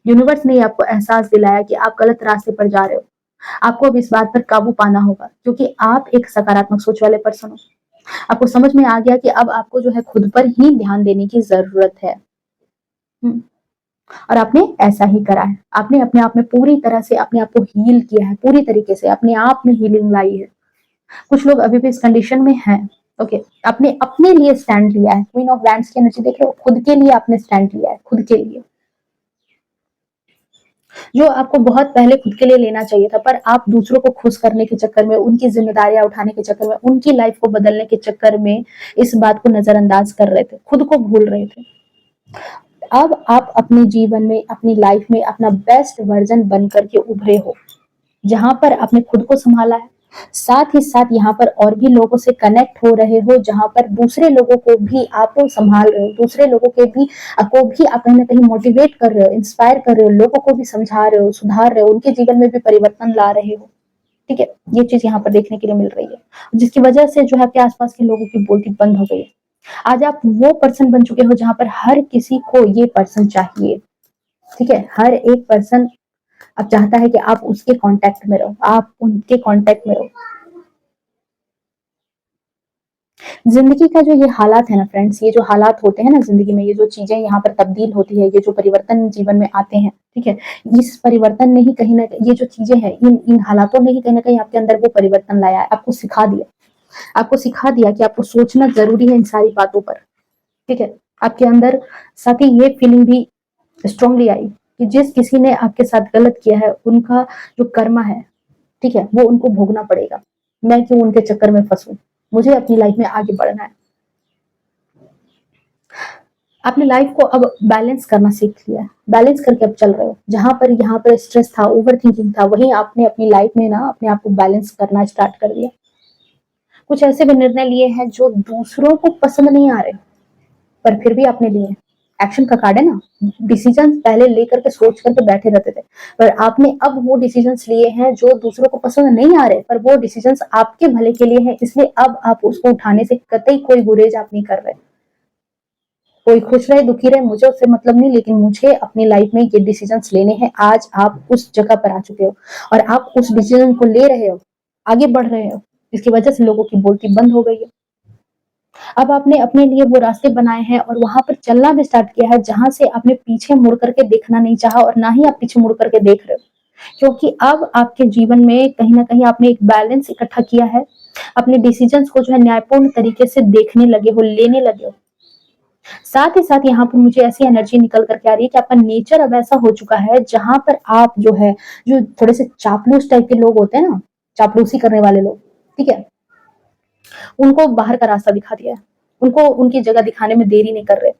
Speaker 1: यूनिवर्स ने आपको एहसास दिलाया कि आप गलत रास्ते पर जा रहे हो, आपको अब इस बात पर काबू पाना होगा, क्योंकि आप एक सकारात्मक सोच वाले पर्सन हो। आपको समझ में आ गया कि अब आपको जो है खुद पर ही ध्यान देने की जरूरत है। और आपने ऐसा ही करा है, आपने अपने आप में पूरी तरह से अपने आप को हील किया है, पूरी तरीके से अपने आप में हीलिंग लाई है। कुछ लोग अभी भी इस कंडीशन में हैं, ओके, आपने अपने लिए स्टैंड लिया है। क्वीन ऑफ वैंड्स की एनर्जी देख रहे हो, खुद के लिए आपने स्टैंड लिया है, खुद के लिए, जो आपको बहुत पहले खुद के लिए लेना चाहिए था, पर आप दूसरों को खुश करने के चक्कर में, उनकी जिम्मेदारियां उठाने के चक्कर में, उनकी लाइफ को बदलने के चक्कर में इस बात को नजरअंदाज कर रहे थे, खुद को भूल रहे थे। अब आप अपने जीवन में, अपनी लाइफ में अपना बेस्ट वर्जन बन करके उभरे हो, जहां पर आपने खुद को संभाला है, साथ ही साथ यहाँ पर और भी लोगों से कनेक्ट हो रहे हो, जहां पर दूसरे लोगों को भी आप संभाल रहे हो, दूसरे लोगों के भी को भी आप कहीं ना कहीं मोटिवेट कर रहे हो, इंस्पायर कर रहे हो, लोगों को भी समझा रहे हो, सुधार रहे हो, उनके जीवन में भी परिवर्तन ला रहे हो। ठीक है, ये चीज यहाँ पर देखने के लिए मिल रही है, जिसकी वजह से जो है आपके आसपास के लोगों की बोलती बंद हो गई है। आज आप वो पर्सन बन चुके हो जहां पर हर किसी को ये पर्सन चाहिए। ठीक है, हर एक पर्सन अब चाहता है कि आप उसके कांटेक्ट में रहो, आप उनके कांटेक्ट में रहो। जिंदगी का जो ये हालात है ना फ्रेंड्स, ये जो हालात होते हैं ना जिंदगी में, ये जो चीजें यहाँ पर तब्दील होती है, ये जो परिवर्तन जीवन में आते हैं, ठीक है, इस परिवर्तन ने ही कहीं ना, ये जो चीजें हैं, इन हालातों ने ही कहीं ना कहीं आपके अंदर वो परिवर्तन लाया है, आपको सिखा दिया, आपको सिखा दिया कि आपको सोचना जरूरी है इन सारी बातों पर। ठीक है, आपके अंदर साथ ही ये फीलिंग भी स्ट्रांगली आई कि जिस किसी ने आपके साथ गलत किया है, उनका जो कर्मा है, ठीक है, वो उनको भोगना पड़ेगा। मैं क्यों उनके चक्कर में फंसूं, मुझे अपनी लाइफ में आगे बढ़ना है। आपने लाइफ को अब बैलेंस करना सीख लिया है, बैलेंस करके अब चल रहे हो। जहां पर यहाँ पर स्ट्रेस था, ओवर थिंकिंग था, वहीं आपने अपनी लाइफ में ना अपने आप को बैलेंस करना स्टार्ट कर दिया। कुछ ऐसे भी निर्णय लिए हैं जो दूसरों को पसंद नहीं आ रहे, पर फिर भी आपने लिए। एक्शन का कार्ड है ना, डिसीजन पहले लेकर के सोच करके बैठे रहते थे, पर आपने अब वो डिसीजंस लिए हैं जो दूसरों को पसंद नहीं आ रहे, पर वो डिसीजंस आपके भले के लिए हैं, इसलिए अब आप उसको उठाने से कतई कोई गुरेज आप नहीं कर रहे। कोई खुश रहे दुखी रहे मुझे उससे मतलब नहीं, लेकिन मुझे अपनी लाइफ में ये डिसीजंस लेने हैं। आज आप उस जगह पर आ चुके हो और आप उस डिसीजन को ले रहे हो, आगे बढ़ रहे हो, इसकी वजह से लोगों की बोलती बंद हो गई है। अब आपने अपने लिए वो रास्ते बनाए हैं और वहां पर चलना भी स्टार्ट किया है जहां से आपने पीछे मुड़ करके देखना नहीं चाहा और ना ही आप पीछे मुड़ करके देख रहे हो, क्योंकि अब आपके जीवन में कहीं ना कहीं आपने एक बैलेंस इकट्ठा किया है। अपने डिसीजंस को जो है न्यायपूर्ण तरीके से देखने लगे हो, लेने लगे हो। साथ ही साथ यहाँ पर मुझे ऐसी एनर्जी निकल करके आ रही है कि आपका नेचर अब ऐसा हो चुका है जहां पर आप जो है, जो थोड़े से चापलूस टाइप के लोग होते हैं ना, चापलूसी करने वाले लोग, ठीक है, उनको बाहर का रास्ता दिखा दिया है। उनको उनकी जगह दिखाने में देरी नहीं कर रहे।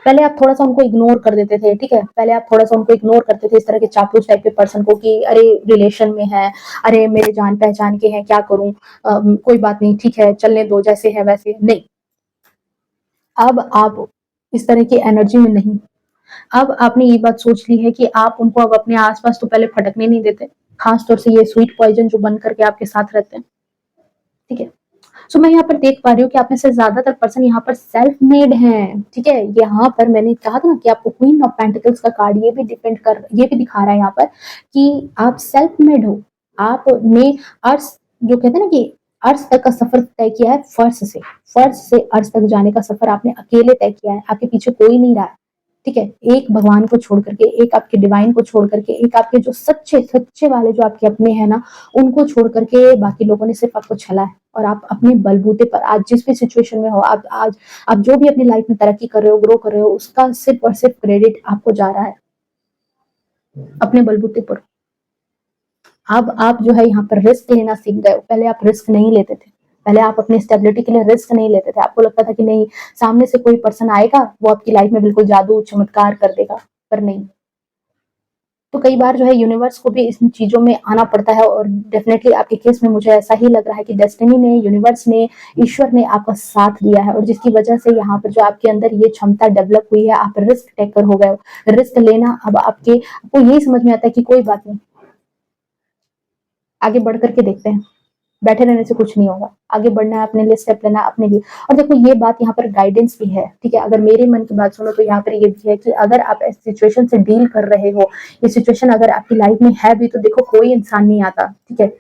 Speaker 1: पहले आप थोड़ा सा उनको इग्नोर कर देते थे, ठीक है, पहले आप थोड़ा सा उनको इग्नोर करते थे, इस तरह के चापलूस टाइप के पर्सन को, कि अरे रिलेशन में है, अरे मेरे जान पहचान के हैं, क्या करूं, कोई बात नहीं, ठीक है, चलने दो, जैसे है वैसे नहीं। अब आप इस तरह की एनर्जी में नहीं। अब आपने ये बात सोच ली है कि आप उनको अब अपने आसपास तो पहले फटकने नहीं देते, खास तौर से ये स्वीट पॉइजन जो बन करके आपके साथ रहते हैं, ठीक है। सो मैं यहाँ पर देख पा रही हूँ कि आप में से ज्यादातर पर्सन यहाँ पर सेल्फ मेड हैं, ठीक है। यहाँ पर मैंने कहा था ना कि आपको क्वीन ऑफ पेंटिकल्स का कार्ड ये भी दिखा रहा है यहाँ पर कि आप सेल्फ मेड हो। आपने अर्थ, जो कहते हैं ना कि अर्थ तक का सफर तय किया है, फर्श से अर्थ तक जाने का सफर आपने अकेले तय किया है, आपके पीछे कोई नहीं रहा है, ठीक है। एक भगवान को छोड़ करके, एक आपके डिवाइन को छोड़ करके, एक आपके जो सच्चे सच्चे वाले जो आपके अपने हैं ना, उनको छोड़ करके बाकी लोगों ने सिर्फ आपको छला है। और आप अपने बलबूते पर आज जिस भी सिचुएशन में हो, आप जो भी अपनी लाइफ में तरक्की कर रहे हो, ग्रो कर रहे हो, उसका सिर्फ और सिर्फ क्रेडिट आपको जा रहा है, अपने बलबूते पर। अब आप जो है यहाँ पर रिस्क लेना सीख गए हो। पहले आप रिस्क नहीं लेते थे, पहले आप अपनी स्टेबिलिटी के लिए रिस्क नहीं लेते थे। आपको लगता था कि नहीं, सामने से कोई पर्सन आएगा, वो आपकी लाइफ में बिल्कुल जादू चमत्कार कर देगा, पर नहीं। तो कई बार जो है यूनिवर्स को भी इन चीजों में आना पड़ता है, और डेफिनेटली आपके केस में मुझे ऐसा ही लग रहा है कि डेस्टिनी ने, यूनिवर्स ने, ईश्वर ने आपका साथ दिया है, और जिसकी वजह से यहाँ पर जो आपके अंदर ये क्षमता डेवलप हुई है, आप रिस्क टेकर हो गए हो। रिस्क लेना अब आपको यही समझ में आता है कि कोई बात नहीं, आगे बढ़ करके देखते हैं, बैठे रहने से कुछ नहीं होगा, आगे बढ़ना है, अपने लिए स्टेप लेना है, अपने लिए। और देखो ये बात यहाँ पर गाइडेंस भी है, ठीक है। अगर मेरे मन की बात सुनो तो यहाँ पर ये भी है कि अगर आप इस सिचुएशन से डील कर रहे हो, ये सिचुएशन अगर आपकी लाइफ में है भी, तो देखो कोई इंसान नहीं आता, ठीक है।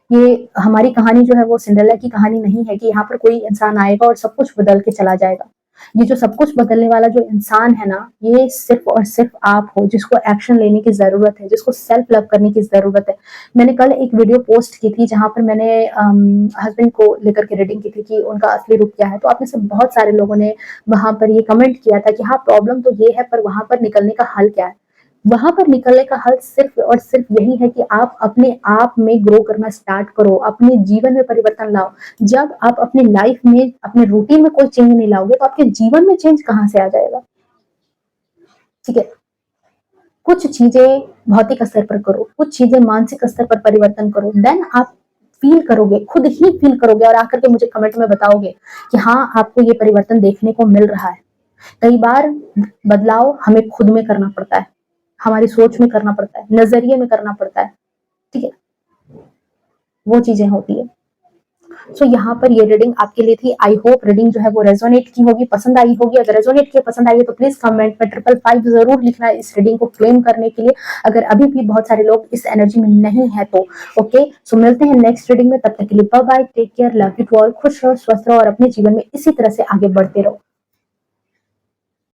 Speaker 1: ये हमारी कहानी जो है वो सिंड्रेला की कहानी नहीं है कि यहाँ पर कोई इंसान आएगा और सब कुछ बदल के चला जाएगा। ये जो सब कुछ बदलने वाला जो इंसान है ना, ये सिर्फ और सिर्फ आप हो, जिसको एक्शन लेने की जरूरत है, जिसको सेल्फ लव करने की जरूरत है। मैंने कल एक वीडियो पोस्ट की थी जहां पर मैंने हस्बैंड को लेकर के रीडिंग की थी कि उनका असली रूप क्या है। तो आप में से बहुत सारे लोगों ने वहां पर ये कमेंट किया था कि हाँ, प्रॉब्लम तो ये है, पर वहां पर निकलने का हल क्या है। वहां पर निकलने का हल सिर्फ और सिर्फ यही है कि आप अपने आप में ग्रो करना स्टार्ट करो, अपने जीवन में परिवर्तन लाओ। जब आप अपनी लाइफ में, अपने रूटीन में कोई चेंज नहीं लाओगे, तो आपके जीवन में चेंज कहां से आ जाएगा, ठीक है। कुछ चीजें भौतिक स्तर पर करो, कुछ चीजें मानसिक स्तर पर परिवर्तन करो, देन आप फील करोगे, खुद ही फील करोगे, और आकर के मुझे कमेंट में बताओगे कि हाँ, आपको ये परिवर्तन देखने को मिल रहा है। कई बार बदलाव हमें खुद में करना पड़ता है, हमारी सोच में करना पड़ता है, नजरिए में करना पड़ता है, ठीक है, वो चीजें होती है। सो यहाँ पर ये रीडिंग आपके लिए थी। आई होप रीडिंग जो है वो रेजोनेट की होगी, पसंद आई होगी। अगर रेजोनेट की पसंद आई है तो प्लीज कमेंट में 555 जरूर लिखना इस रीडिंग को क्लेम करने के लिए, अगर अभी भी बहुत सारे लोग इस एनर्जी में नहीं है तो। ओके, सो मिलते हैं नेक्स्ट रीडिंग में, तब तक के लिए bye bye, take care, love you to all, खुश रहो, स्वस्थ रहो, और अपने जीवन में इसी तरह से आगे बढ़ते रहो।